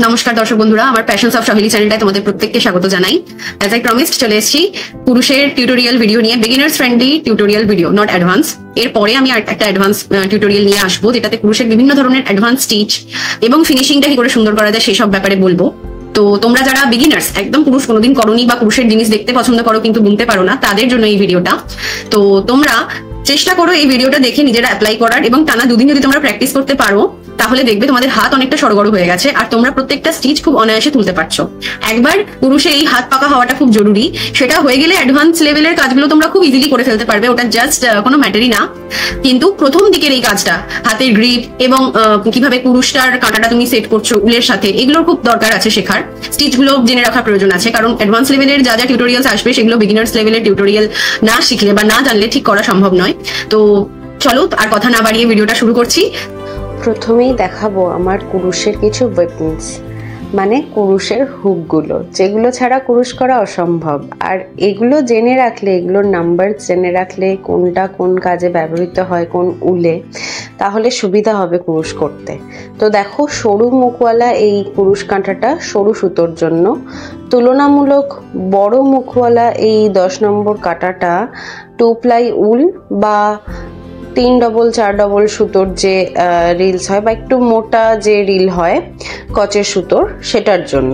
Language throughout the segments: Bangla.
নমস্কার দর্শক বন্ধুরা, আমার প্যাশনস অফ সহেলি চ্যানেলটায় তোমাদের প্রত্যেককে স্বাগত জানাই। অ্যাজ আই প্রমিসড চলে এসেছি পুরুষের টিউটোরিয়াল ভিডিও নিয়ে, beginners friendly tutorial video, not advance. এরপরে আমি একটা অ্যাডভান্স টিউটোরিয়াল নিয়ে আসবো, যেটাতে পুরুষের বিভিন্ন ধরনের অ্যাডভান্স স্টিচ এবং ফিনিশিংটা কি করে সুন্দর করা যায় সেসব ব্যাপারে বলবো। তো তোমরা যারা বিগিনার্স, একদম পুরুষ কোনোদিন করোনি বা পুরুষের জিনিস দেখতে পছন্দ করো কিন্তু বুনতে পারো না, তাদের জন্য এই ভিডিওটা। তো তোমরা চেষ্টা করো এই ভিডিওটা দেখে নিজেরা অ্যাপ্লাই করার, এবং টানা দুদিন যদি তোমরা প্র্যাকটিস করতে পারো তাহলে দেখবে তোমাদের হাত অনেকটা সড়গড় হয়ে গেছে আর তোমরা প্রত্যেকটা স্টিচ খুব অনায়াসে তুলতে পারছো। একবার পুরুষের এই হাত পাকা হওয়াটা খুব জরুরি, সেটা হয়ে গেলে অ্যাডভান্স লেভেলের কাজগুলো তোমরা খুব ইজিলি করে ফেলতে পারবে, ওটা জাস্ট কোনো ম্যাটারই না। কিন্তু প্রথম দিকের এই কাজটা, হাতের গ্রিপ এবং কিভাবে পুরুষটার কাঁটাটা তুমি সেট করছো উলের সাথে, এগুলোর খুব দরকার আছে শেখার। স্টিচগুলো জেনে রাখার প্রয়োজন আছে, কারণ অ্যাডভান্স লেভেলের যা যা টিউটোরিয়ালস আসবে সেগুলো বিগিনার্স লেভেলের টিউটোরিয়াল না শিখলে বা না জানলে ঠিক করা সম্ভব নয়। তো চলো আর কথা না বাড়িয়ে ভিডিওটা শুরু করছি। প্রথমেই দেখাবো আমার কুরুশের কিছু ওয়েপন্স, মানে কুরুশের হুকগুলো, যেগুলো ছাড়া কুরুশ করা অসম্ভব। আর এগুলো জেনে রাখলে, এগুলোর নাম্বার জেনে রাখলে, কোনটা কোন কাজে ব্যবহৃত হয় কোন উলে, তাহলে সুবিধা হবে কুরুশ করতে। তো দেখো, সরু মুখওয়ালা এই কুরুশ কাঁটাটা সরু সুতোর জন্য, তুলনামূলক বড় মুখওয়ালা এই 10 নম্বর কাঁটাটা 2 প্লাই উল বা 3 ডবল 4 ডবল সুতোর যে রিলস হয় বা একটু মোটা যে রিল হয় কচের সুতোর, সেটার জন্য।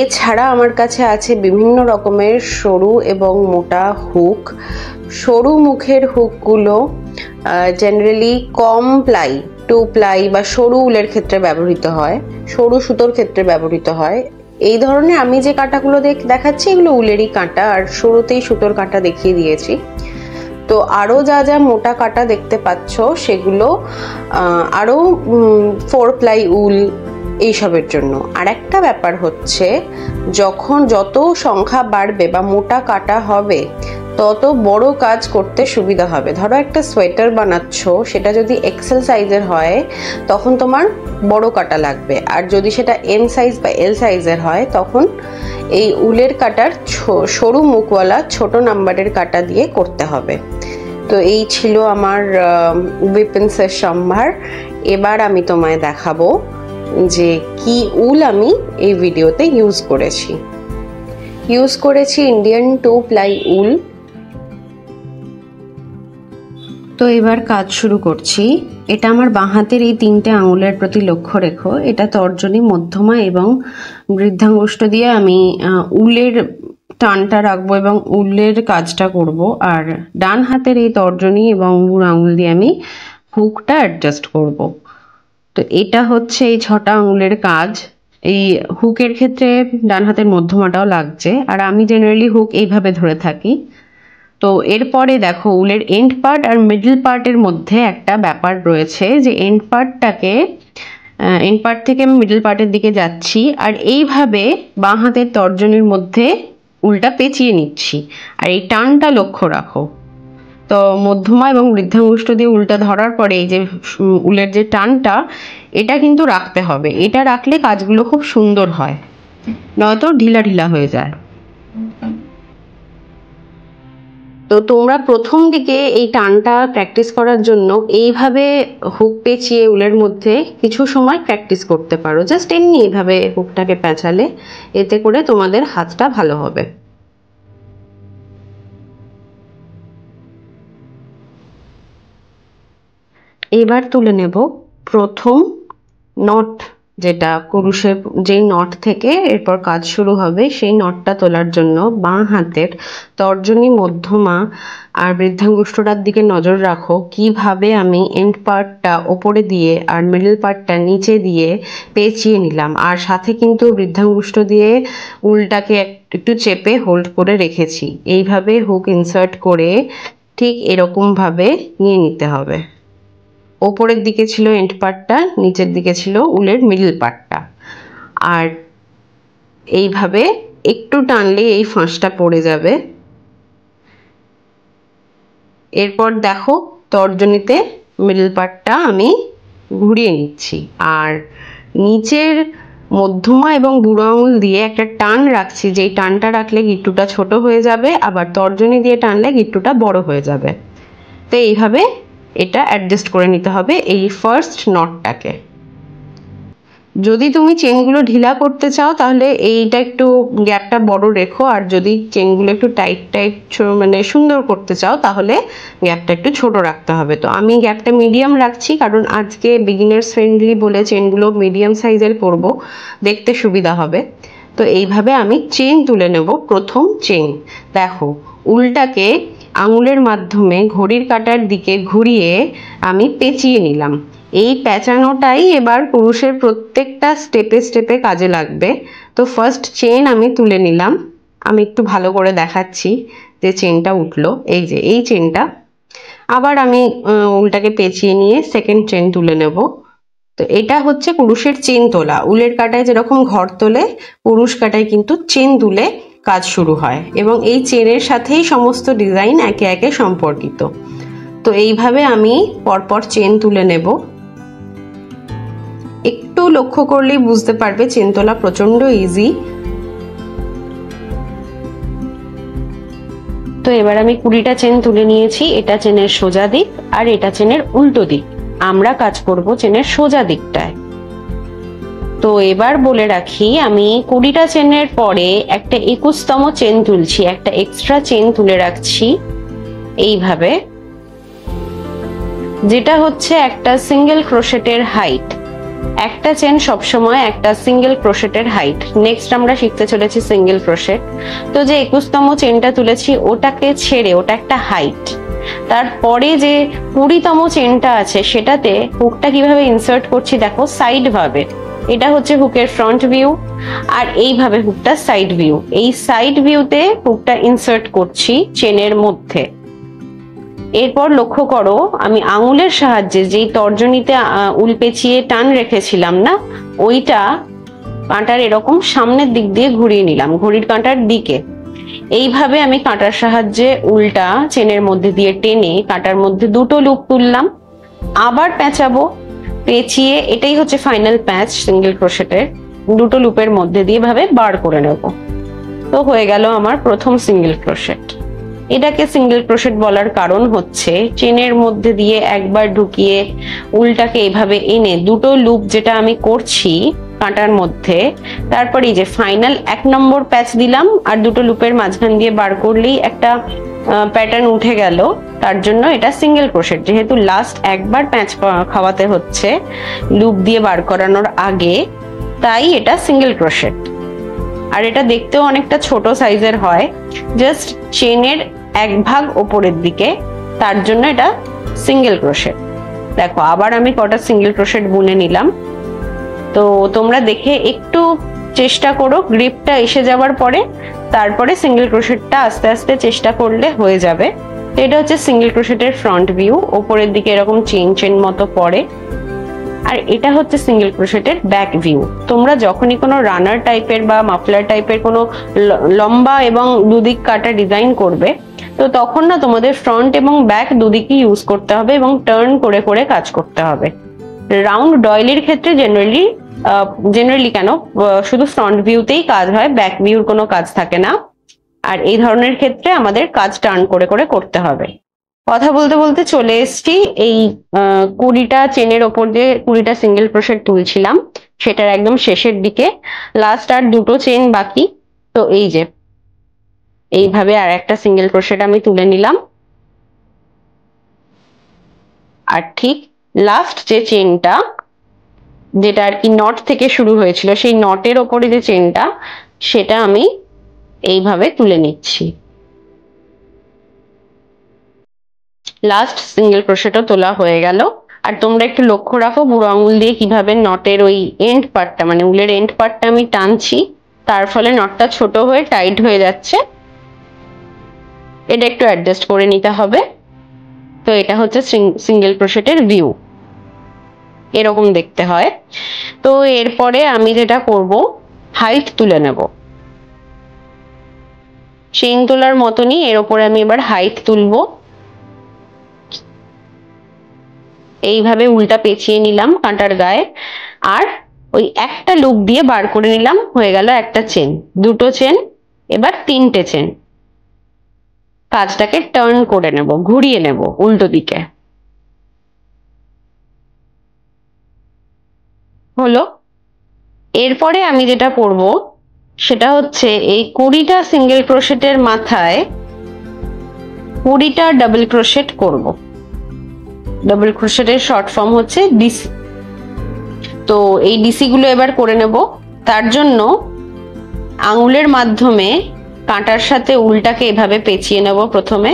এছাড়া আমার কাছে আছে বিভিন্ন রকমের সরু এবং মোটা হুক। সরু মুখের হুকগুলো জেনারেলি কম প্লাই, 2 প্লাই বা সরু উলের ক্ষেত্রে ব্যবহৃত হয়, সরু সুতোর ক্ষেত্রে ব্যবহৃত হয়। এই ধরনের আমি যে কাঁটাগুলো দেখাচ্ছি এগুলো উলেরই কাঁটা, আর সরুতেই সুতোর কাঁটা দেখিয়ে দিয়েছি। তো আরও যা যা মোটা কাটা দেখতে পাচ্ছ সেগুলো আরও 4 প্লাই উল এইসবের জন্য। আর একটা ব্যাপার হচ্ছে, যখন যত সংখ্যা বাড়বে বা মোটা কাটা হবে তত বড় কাজ করতে সুবিধা হবে। ধরো একটা সোয়েটার বানাচ্ছ, সেটা যদি এক্সেল সাইজের হয় তখন তোমার বড় কাটা লাগবে, আর যদি সেটা এম সাইজ বা এল সাইজের হয় তখন এই উলের কাটার সরু মুখওয়ালা ছোট নাম্বারের কাটা দিয়ে করতে হবে। তো এই ছিল আমার ওয়েপন্সের সম্ভার। এবার আমি তোমায় দেখাবো যে কি উল আমি এই ভিডিওতে ইউজ করেছি ইন্ডিয়ান 2 প্লাই উল। তো এবার কাজ শুরু করছি। এটা আমার বাঁ হাতের এই 3টে আঙুলের প্রতি লক্ষ্য রেখো। এটা তর্জনী, মধ্যমা এবং বৃদ্ধাঙ্গুষ্ঠ দিয়ে আমি উলের টানটা রাখবো এবং উলের কাজটা করব। আর ডান হাতের এই তর্জনী এবং বুড়ো আঙুল দিয়ে আমি হুকটা অ্যাডজাস্ট করব। তো এটা হচ্ছে এই 6টা আঙুলের কাজ। এই হুকের ক্ষেত্রে ডান হাতের মধ্যমাটাও লাগছে, আর আমি জেনারেলি হুক এইভাবে ধরে থাকি। তো এরপরে দেখো, উলের এন্ড পার্ট আর মিডল পার্টের মধ্যে একটা ব্যাপার রয়েছে, যে এন্ড পার্ট থেকে আমি মিডল পার্টের দিকে যাচ্ছি, আর এইভাবে বাঁ হাতের তর্জনীর মধ্যে উলটা পেঁচিয়ে নিচ্ছি। আর এই টানটা লক্ষ্য রাখো। তো মধ্যমা এবং বৃদ্ধাঙ্গুষ্ঠ দিয়ে উলটা ধরার পরে এই যে উলের যে টানটা, এটা কিন্তু রাখতে হবে। এটা রাখলে কাজগুলো খুব সুন্দর হয়, নয়তো ঢিলা ঢিলা হয়ে যায়। তো তোমরা প্রথম দিকে এই টানটা প্র্যাকটিস করার জন্য এইভাবে হুক পেঁচিয়ে উলের মধ্যে কিছু সময় প্র্যাকটিস করতে পারো। জাস্ট এমনি এইভাবে হুকটাকে পেঁচালে, এতে করে তোমাদের হাতটা ভালো হবে। এবার তুলে নেব প্রথম নট, যেটা কুরুশের যেই নট থেকে এরপর কাজ শুরু হবে, সেই নটটা তোলার জন্য বাঁ হাতের তর্জনী, মধ্যমা আর বৃদ্ধাঙ্গুষ্ঠটার দিকে নজর রাখো। কিভাবে আমি এন্ড পার্টটা ওপরে দিয়ে আর মিডল পার্টটা নিচে দিয়ে পেঁচিয়ে নিলাম, আর সাথে কিন্তু বৃদ্ধাঙ্গুষ্ঠ দিয়ে উলটাকে একটু চেপে হোল্ড করে রেখেছি। এইভাবে হুক ইনসার্ট করে ঠিক এরকমভাবে নিয়ে নিতে হবে। ওপরের দিকে ছিল এন্ড পার্টটা, নিচের দিকে ছিল উলের মিডল পার্টটা। আর এইভাবে একটু টানলে এই ফাঁসটা পড়ে যাবে। এরপর দেখো, তর্জনীতে মিডল পার্টটা আমি ঘুরিয়ে নিচ্ছি, আর নিচের মধ্যমা এবং বুড়ো আঙুল দিয়ে একটা টান রাখছি, যেই টানটা রাখলে গিট্টুটা ছোট হয়ে যাবে, আবার তর্জনী দিয়ে টানলে গিট্টুটা বড় হয়ে যাবে। তো এইভাবে এটা অ্যাডজাস্ট করে নিতে হবে এই ফার্স্ট নটটাকে। যদি তুমি চেনগুলো ঢিলা করতে চাও তাহলে এইটা একটু গ্যাপটা বড় রেখো, আর যদি চেনগুলো একটু টাইট টাইট মানে সুন্দর করতে চাও তাহলে গ্যাপটা একটু ছোট রাখতে হবে। তো আমি গ্যাপটা মিডিয়াম রাখছি, কারণ আজকে বিগিনার্স ফ্রেন্ডলি বলে চেনগুলো মিডিয়াম সাইজের করব, দেখতে সুবিধা হবে। তো এইভাবে আমি চেন তুলে নেব। প্রথম চেন দেখো, উলটাকে আঙুলের মাধ্যমে ঘড়ির কাঁটার দিকে ঘুরিয়ে আমি পেঁচিয়ে নিলাম। এই পেঁচানোটাই এবার পুরুষের প্রত্যেকটা স্টেপে স্টেপে কাজে লাগবে। তো ফার্স্ট চেন আমি তুলে নিলাম, আমি একটু ভালো করে দেখাচ্ছি যে চেনটা উঠলো। এই যে এই চেনটা, আবার আমি উলটাকে পেঁচিয়ে নিয়ে সেকেন্ড চেন তুলে নেব। তো এটা হচ্ছে পুরুষের চেন তোলা। উলের কাঁটায় যেরকম ঘর তোলে, পুরুষ কাঁটায় কিন্তু চেন তুলে কাজ শুরু হয়, এবং এই চেনের সাথেই সমস্ত ডিজাইন একে একে সম্পর্কিত। তো এইভাবে আমি পরপর চেন তুলে নেব। একটু লক্ষ্য করলেই বুঝতে পারবে চেন তোলা প্রচন্ড ইজি। তো এবার আমি 20টা চেন তুলে নিয়েছি। এটা চেনের সোজা দিক আর এটা চেনের উল্টো দিক। আমরা কাজ করব চেনের সোজা দিকটায়। তো এবার বলে রাখি, আমি 20টা চেনের পরে একটা 21তম চেন তুলছি, একটা এক্সট্রা চেন তুলে রাখছি এইভাবে, যেটা হচ্ছে একটা সিঙ্গেল ক্রোশেটের হাইট। একটা চেন সবসময় একটা সিঙ্গেল ক্রোশেটের হাইট। নেক্সট আমরা শিখতে চলেছি সিঙ্গেল ক্রোশেট। তো যে 21তম চেনটা তুলেছি ওটাকে ছেড়ে, ওটা একটা হাইট, তারপরে যে 20তম চেনটা আছে সেটাতে হুকটা কিভাবে ইনসার্ট করছি দেখো, সাইড ভাবে। এটা হচ্ছে হুকের ফ্রন্ট ভিউ, আর এইভাবে হুকটা সাইড ভিউ। এই সাইড ভিউতে হুকটা ইনসার্ট করছি চেনের মধ্যে। এরপর লক্ষ্য করো, আমি আঙুলের সাহায্যে যেই তর্জনীতে উল পেঁচিয়ে টান রেখেছিলাম না, ওইটা কাঁটার এরকম সামনের দিক দিয়ে ঘুরিয়ে নিলাম, ঘড়ির কাঁটার দিকে। এইভাবে আমি কাঁটার সাহায্যে উলটা চেনের মধ্যে দিয়ে টেনে কাঁটার মধ্যে 2টো লুপ তুললাম, আবার পেঁচাবো। পেঁচিয়ে, এটাই হচ্ছে ফাইনাল প্যাচ সিঙ্গেল ক্রোশেটের। 2টো লুপের মধ্যে দিয়ে ভাবে বার করে নেব। তো হয়ে গেল আমার প্রথম সিঙ্গেল ক্রোশেট। এটাকে সিঙ্গেল ক্রোশেট বলার কারণ হচ্ছে চেনের মধ্যে দিয়ে একবার ঢুকিয়ে উলটাকে এইভাবে এনে 2টো লুপ যেটা আমি করছি কাঁটার মধ্যে, তারপরে এই যে ফাইনাল 1 নম্বর প্যাচ দিলাম, আর 2টো লুপের মাঝখান দিয়ে বার করলেই একটা প্যাটার্ন উঠে গেল। তার জন্য এটা সিঙ্গেল ক্রোশেট। যেহেতু লাস্ট একবার প্যাচ খাওয়াতে হচ্ছে লুপ দিয়ে বার করানোর আগে, তাই এটা সিঙ্গেল ক্রোশেট। আর এটা দেখতেও অনেকটা ছোট সাইজের হয়, জাস্ট চেনের 1 ভাগ ওপরের দিকে, তার জন্য এটা সিঙ্গেল ক্রোশেট। দেখো আবার আমি কটা সিঙ্গেল ক্রোশেট বুনে নিলাম। তো তোমরা দেখে একটু চেষ্টা করো, গ্রিপটা এসে যাওয়ার পরে তারপরে সিঙ্গেল ক্রোশেটটা আস্তে আস্তে চেষ্টা করলে হয়ে যাবে। তো এটা হচ্ছে সিঙ্গেল ক্রোশেটের ফ্রন্ট ভিউ, ওপরের দিকে এরকম চেন চেন মতো পড়ে। আর এটা হচ্ছে সিঙ্গেল ক্রোশেটের ব্যাক ভিউ। তোমরা যখনই কোনো রানার টাইপের বা মাফলার টাইপের কোনো লম্বা এবং দুদিক কাটা ডিজাইন করবে, তো তখন না তোমাদের ফ্রন্ট এবং ব্যাক দুদিকই ইউজ করতে হবে এবং টার্ন করে করে কাজ করতে হবে। রাউন্ড ডয়েলের ক্ষেত্রে জেনারেলি কেন শুধু ফ্রন্ট ভিউতেই কাজ হয়, ব্যাক ভিউর কোনো কাজ থাকে না। আর এই ধরনের ক্ষেত্রে আমাদের কাজ টার্ন করে করে করতে হবে। কথা বলতে বলতে চলে এসেছি এই 20টা চেনের ওপর যে 20টা সিঙ্গেল ক্রোশেট তুলছিলাম সেটার একদম শেষের দিকে। লাস্ট আর 2টো চেন বাকি। তো এই যে এইভাবে আর একটা সিঙ্গেল ক্রোশেট আমি তুলে নিলাম, আর ঠিক লাস্ট যে চেনটা, যেটা আর কি নট থেকে শুরু হয়েছিল, সেই নটের ওপরে যে চেনটা, সেটা আমি এইভাবে তুলে নিচ্ছি। লাস্ট সিঙ্গেল ক্রোশেটও তোলা হয়ে গেল। আর তোমরা একটু লক্ষ্য রাখো বুড়ো আঙুল দিয়ে কিভাবে নটের ওই এন্ড পার্টটা, মানে উলের এন্ড পার্টটা আমি টানছি, তার ফলে নটটা ছোট হয়ে টাইট হয়ে যাচ্ছে। এটা একটু অ্যাডজাস্ট করে নিতে হবে। তো এটা হচ্ছে সিঙ্গেল ক্রোশেটের ভিউ, এরকম দেখতে হয়। তো এরপরে আমি যেটা করব, হাইট তুলে নেব। চেইন তোলার মতনই এর উপরে আমি এবার হাইট তুলবো। এইভাবে উল্টা পেঁচিয়ে নিলাম কাঁটার গায়ে, আর ওই একটা লুপ দিয়ে বার করে নিলাম, হয়ে গেল একটা চেন, 2টো চেন, এবার 3টে চেন। কাজটাকে টার্ন করে নেব, ঘুরিয়ে নেব উল্টো দিকে। হলো। এরপরে আমি যেটা করব সেটা হচ্ছে এই 20টা সিঙ্গেল ক্রোশেটের মাথায় 20টা ডাবল ক্রোশেট করব। ডাবল ক্রোশেটের শর্ট ফর্ম হচ্ছে ডিসি। তো এই ডিসি গুলো এবার করে নেব। তার জন্য আঙুলের মাধ্যমে কাঁটার সাথে উলটাকে এভাবে পেঁচিয়ে নেব। প্রথমে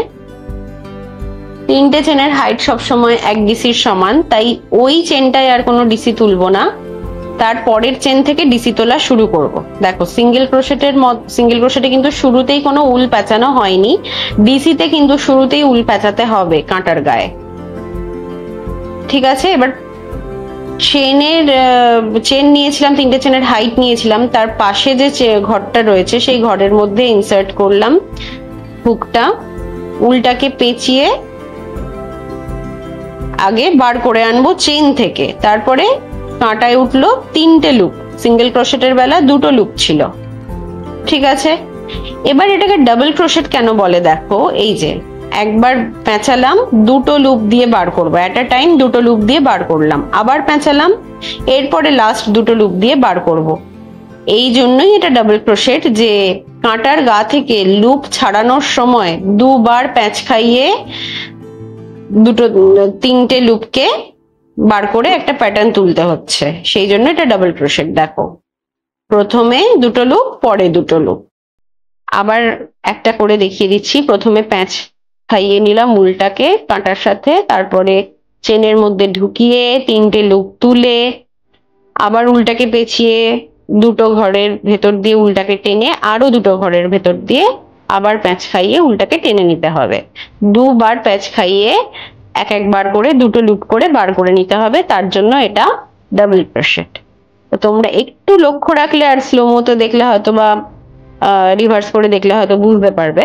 3টে চেনের হাইট সবসময় 1 ডিসির সমান, তাই ওই চেনটায় আর কোনো ডিসি তুলবো না, তার পরের চেন থেকে ডিসি তোলা শুরু করব। দেখো সিঙ্গেল ক্রোশেটে কিন্তু শুরুতেই কোনো উল পেঁচানো হয়নি, ডিসিতে কিন্তু শুরুতেই উল পেঁচাতে হবে কাঁটার গায়ে। ঠিক আছে, এবার চেন নিয়েছিলাম, 3টে চেনের হাইট নিয়েছিলাম, তার পাশে যে ঘরটা রয়েছে সেই ঘরের মধ্যে ইনসার্ট করলাম হুকটা। উলটাকে পেঁচিয়ে আগে বার করে আনবো চেন থেকে। তারপরে কাঁটায় উঠলো 3টে লুপ। সিঙ্গেল ক্রোশেটের বেলা 2টো লুপ ছিল। ঠিক আছে, এবার এটাকে ডাবল ক্রোশেট কেন বলে দেখো, এই যে একবার পেঁচালাম, 2টো লুপ দিয়ে বার করবো, এট আ টাইম 2টো লুপ দিয়ে বার করলাম, আবার পেঁচালাম, এরপরে লাস্ট 2টো লুপ দিয়ে বার করব। এই জন্যই এটা ডাবল ক্রোশেট, যে কাঁটার গা থেকে লুপ ছাড়ানোর সময় 2বার প্যাঁচ খাইয়ে 3টে লুপকে বার করে একটা প্যাটার্ন তুলতে হচ্ছে, সেই জন্য এটা ডাবল ক্রোশেট। দেখো প্রথমে 2টো লুপ, পরে 2টো লুপ। আবার একটা করে দেখিয়ে দিচ্ছি। প্রথমে প্যাঁচ খাইয়ে নিলাম উলটাকে কাঁটার সাথে, তারপরে চেনের মধ্যে ঢুকিয়ে 3টে লুপ তুলে আবার উলটাকে পেঁচিয়ে 2টো ঘরের ভেতর দিয়ে উলটাকে টেনে আরো 2টো ঘরের ভেতর দিয়ে আবার প্যাঁচ খাইয়ে উলটাকে টেনে নিতে হবে। 2বার প্যাঁচ খাইয়ে একবার করে 2টো লুপ করে বার করে নিতে হবে, তার জন্য এটা ডাবল ক্রোশেট। তো তোমরা একটু লক্ষ্য রাখলে আর স্লো মতো দেখলে হয়তো বা রিভার্স করে দেখলে হয়তো বুঝতে পারবে।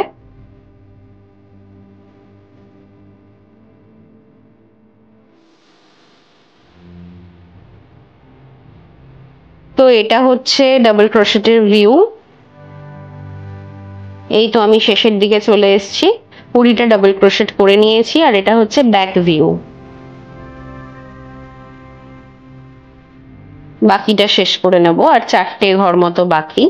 তো এটা হচ্ছে ডাবল ক্রোশেটের ভিউ। এই তো আমি শেষের দিকে চলে এসেছি, 20টা ডাবল ক্রোশেট করে নিয়েছি, আর এটা হচ্ছে ব্যাক ভিউ। বাকিটা শেষ করে নেব, আর 4টে ঘর মতো বাকি।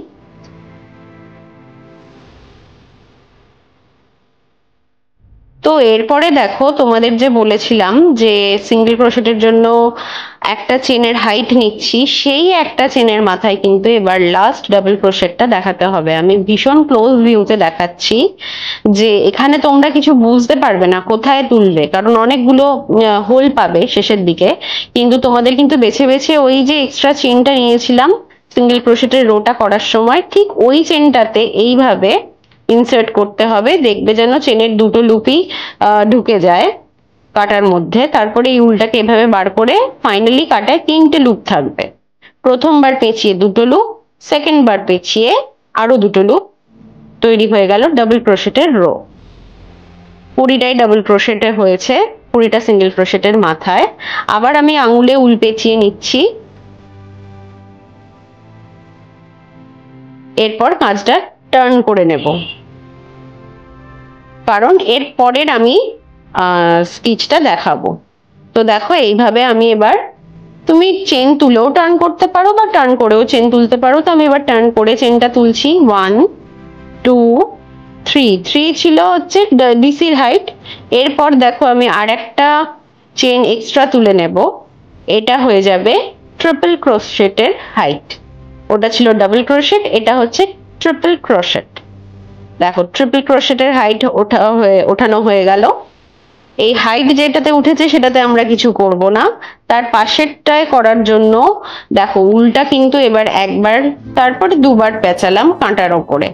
তো এরপরে দেখো, তোমাদের যে বলেছিলাম যে সিঙ্গেল ক্রোশেটের জন্য একটা চেনের হাইট নিচ্ছি, সেই একটা চেনের মাথায় কিন্তু এবার লাস্ট ডাবল ক্রোশেটটা দেখাতে হবে। আমি ভীষণ ক্লোজ ভিউতে দেখাচ্ছি, যে এখানে তোমরা কিছু বুঝতে পারবে না কোথায় তুলবে, কারণ অনেকগুলো হোল পাবে শেষের দিকে, কিন্তু তোমাদের কিন্তু বেছে বেছে ওই যে এক্সট্রা চেনটা নিয়েছিলাম সিঙ্গেল ক্রোশেটের রোটা করার সময়, ঠিক ওই চেনটাতে এইভাবে ইনসার্ট করতে হবে। দেখবে যেন চেনের 2টো লুপই ঢুকে যায় কাটার মধ্যে। তারপরে এই উলটাকে এভাবে বার করে ফাইনালি কাটায় 3টে লুপ থাকবে। প্রথমবার পেঁচিয়ে 2টো লুপ, সেকেন্ডবার পেঁচিয়ে আরো 2টো লুপ, তৈরি হয়ে গেল ডাবল ক্রোশেটের রো। 20টাই ডাবল ক্রোশেটে হয়েছে, 20টা সিঙ্গেল ক্রোশেটের মাথায়। আবার আমি আঙুলে উল পেঁচিয়ে নিচ্ছি। এরপর কাজটা টার্ন করে নেব, কারণ এর পরের আমি স্টিচটা দেখাবো। তো দেখো এইভাবে আমি এবার, তুমি চেন তুলেও টার্ন করতে পারো বা টার্ন করেও চেন তুলতে পারো। তো আমি এবার টার্ন করে চেনটা তুলছি। 1 2 3 ছিল হচ্ছে ডিসির হাইট। এরপর দেখো আমি আর একটা চেন এক্সট্রা তুলে নেব, এটা হয়ে যাবে ট্রিপল ক্রোশেটের হাইট। ওটা ছিল ডাবল ক্রোশেট, এটা হচ্ছে ট্রিপল ক্রোশেট। দেখো ট্রিপল ক্রোশেটের হাইট ওঠানো হয়ে গেল। এই হাইট যেটাতে উঠেছে সেটাতে আমরা কিছু করব না, তার পাশেরটায় করার জন্য দেখো উলটা কিন্তু এবার একবার তারপরে 2বার পেঁচালাম কাঁটার ওপরে।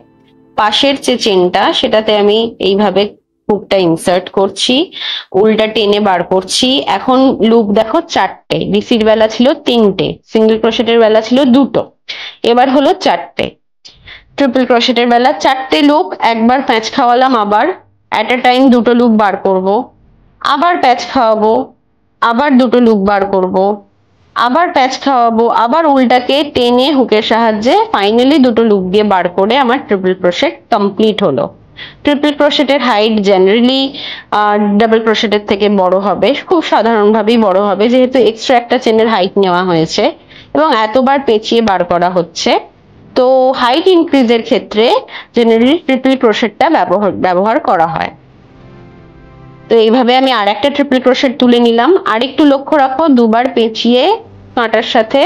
পাশের যে চেনটা সেটাতে আমি এইভাবে হুকটা ইনসার্ট করছি, উলটা টেনে বার করছি। এখন লুপ দেখো 4টে, ডিসির বেলা ছিল 3টে, সিঙ্গেল ক্রোশেটের বেলা ছিল 2টো, এবার হলো 4টে। ট্রিপল ক্রোশেটের বেলা 4টে লুপ, একবার প্যাঁচ খাওয়ালাম, আবার এট আ টাইম 2টো লুপ বার করব, আবার প্যাঁচ খাওয়াবো, আবার 2টো লুপ বার করব, আবার প্যাঁচ খাওয়াবো, আবার উলটাকে টেনে হুকের সাহায্যে ফাইনালি 2টো লুপ দিয়ে বার করে আমার ট্রিপল ক্রোশেট কমপ্লিট হলো। ট্রিপল ক্রোশেটের হাইট জেনারেলি ডাবল ক্রোশেটের থেকে বড় হবে, খুব সাধারণভাবেই বড় হবে, যেহেতু এক্সট্রা একটা চেনের হাইট নেওয়া হয়েছে। এবং এতবার পেঁচিয়ে বার করা হচ্ছে। তো হাইট ইনক্রিজের ক্ষেত্রে জেনারেলি ট্রিপল ক্রোশেটটা ব্যবহার করা হয়। তো এইভাবে আমি আর একটা ট্রিপল ক্রোশেট তুলে নিলাম। আর একটু লক্ষ্য রাখো, দুবার পেঁচিয়ে কাঁটার সাথে,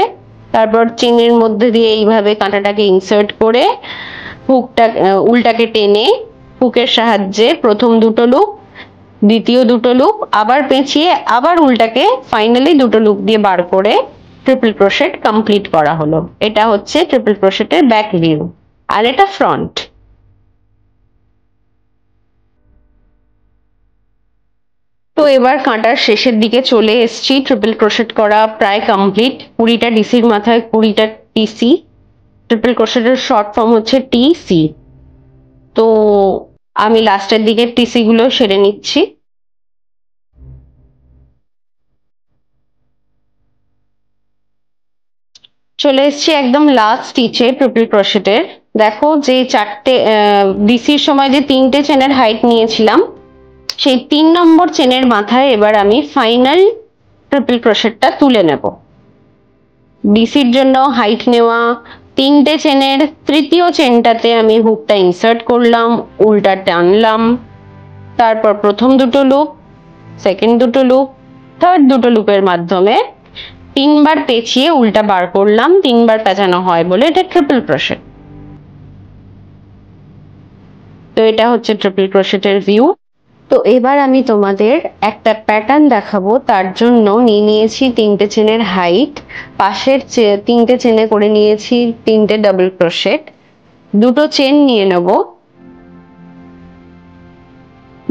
তারপর চেনের মধ্যে দিয়ে এইভাবে কাঁটাটাকে ইনসার্ট করে হুকটা উল্টাকে টেনে হুকের সাহায্যে প্রথম দুটো লুপ, দ্বিতীয় দুটো লুপ, আবার পেঁচিয়ে আবার উল্টাকে ফাইনালি দুটো লুপ দিয়ে বার করে ট্রিপল ক্রোশেট কমপ্লিট করা হলো। এটা হচ্ছে ট্রিপল ক্রোশেটের ব্যাক ভিউ, আর এটা ফ্রন্ট। তো এবার কাঁটার শেষের দিকে চলে এসেছি। ট্রিপল ক্রোশেট করা প্রায় কমপ্লিট। 20টা ডিসির মাথায় 20টা টিসি। ট্রিপল ক্রোশেটের শর্ট ফর্ম হচ্ছে টিসি। তো আমি লাস্টের দিকে টিসি গুলো সেরে নিচ্ছি। চলে এসেছি একদম লাস্ট স্টিচে ট্রিপল ক্রোশেটের। দেখো, যে চারটে ডিসির সময় যে 3টে চেনের হাইট নিয়েছিলাম, সেই 3 নম্বর চেনের মাথায় এবার আমি ফাইনাল ট্রিপল ক্রোশেটটা তুলে নেব। ডিসির জন্য হাইট নেওয়া 3টে চেনের তৃতীয় চেনটাতে আমি হুকটা ইনসার্ট করলাম, উল্টা টানলাম, তারপর প্রথম দুটো লুপ, সেকেন্ড দুটো লুপ, থার্ড দুটো লুপের মাধ্যমে 3বার পেঁচিয়ে উল্টা বার করলাম। 3বার পেঁচানো হয় বলে এটা ট্রিপল ক্রোশেট। তো এটা হচ্ছে ট্রিপল ক্রোশেটের ভিউ। তো এবার আমি তোমাদের একটা প্যাটার্ন দেখাবো। তার জন্য নিয়ে নিয়েছি 3টে চেনের হাইট, পাশের 3টে চেনে করে নিয়েছি 3টে ডাবল ক্রোশেট, দুটো চেন নিয়ে নেব,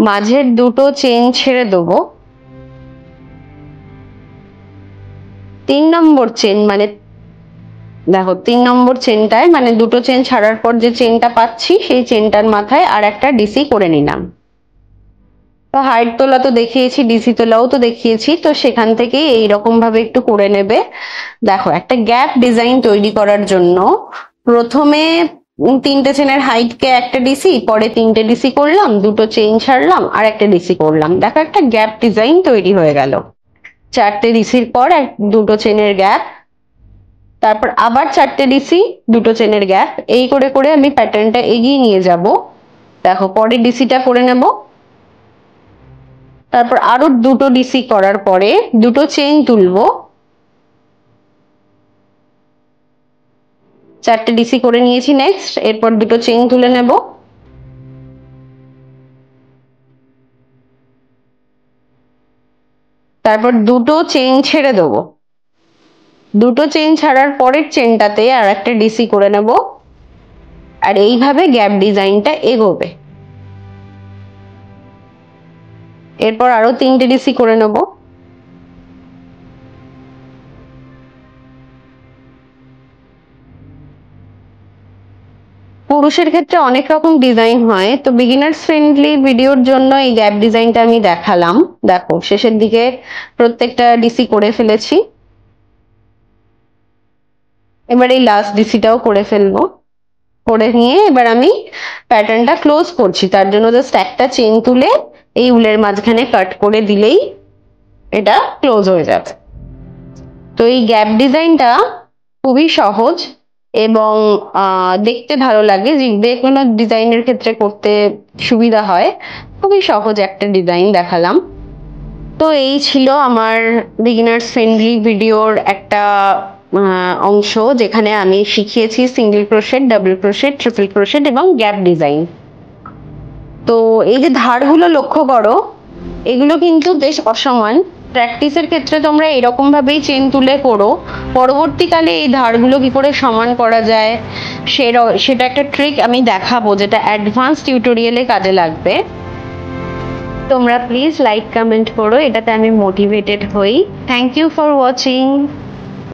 মাঝের দুটো চেন ছেড়ে দেবো, 3 নম্বর চেন মানে দেখো 3 নম্বর চেনটায় মানে দুটো চেন ছাড়ার পর যে চেনটা পাচ্ছি সেই চেনটার মাথায় আর একটা ডিসি করে নিলাম। তো হাইট তোলা তো দেখিয়েছি, ডিসি তোলাও তো দেখিয়েছি, তো সেখান থেকে এইরকম ভাবে একটু করে নেবে। দেখো, একটা গ্যাপ ডিজাইন তৈরি করার জন্য প্রথমে 3টে চেনের হাইটকে একটা ডিসি, পরে 3টে ডিসি করলাম, দুটো চেন ছাড়লাম, আর একটা ডিসি করলাম। দেখো, একটা গ্যাপ ডিজাইন তৈরি হয়ে গেল। 4টে ডিসির পর দুটো চেনের গ্যাপ, তারপর আবার 4টে ডিসি, দুটো চেনের গ্যাপ, এই করে করে আমি প্যাটার্নটা এগিয়ে নিয়ে যাব। দেখো, পরে ডিসিটা করে নেব, তারপর আরো দুটো ডিসি করার পরে দুটো চেইন তুলবো, 4টে ডিসি করে নিয়েছি নেক্সট, এরপর দুটো চেইন তুলে নেব, তারপর দুটো চেইন ছেড়ে দেবো, দুটো চেইন ছাড়ার পরের চেনটাতে আর একটা ডিসি করে নেব, আর এইভাবে গ্যাপ ডিজাইনটা এগোবে। এরপর আরো 3টে ডিসি করে নেব, পুরুষের ক্ষেত্রে অনেক রকম ডিজাইন হয়, তো বিগিনার্স ফ্রেন্ডলি ভিডিওর জন্য এই গ্যাপ ডিজাইনটা আমি দেখালাম। দেখো, শেষের দিকে প্রত্যেকটা ডিসি করে ফেলেছি। এবার এই লাস্ট ডিসিটাও করে ফেলবো। করে নিয়ে এবার আমি প্যাটার্নটা ক্লোজ করছি। তার জন্য জাস্ট একটা চেন তুলে এই উলের মাঝখানে কাট করে দিলেই এটা ক্লোজ হয়ে যাবে। তো এই গ্যাপ ডিজাইনটা খুবই সহজ এবং দেখতে ভালো লাগে, যে কোনো ডিজাইনের ক্ষেত্রে করতে সুবিধা হয়। খুবই সহজ একটা ডিজাইন দেখালাম। তো এই ছিল আমার বিগিনার্স ফ্রেন্ডলি ভিডিওর একটা অংশ, যেখানে আমি শিখিয়েছি single crochet, double crochet, triple crochet এবং গ্যাপ ডিজাইন। তো এই যে ধারগুলো লক্ষ্য করো, এগুলো কিন্তু বেশ অসমান। প্র্যাকটিসের ক্ষেত্রে তোমরা এরকম ভাবেই চেন তুলে করো। পরবর্তীকালে এই ধারগুলো কি করে সমান করা যায় সেটা একটা ট্রিক আমি দেখাবো, যেটা অ্যাডভান্স টিউটোরিয়ালে কাজে লাগবে। তোমরা প্লিজ লাইক কমেন্ট করো, এটাতে আমি মোটিভেটেড হই। Thank you for watching.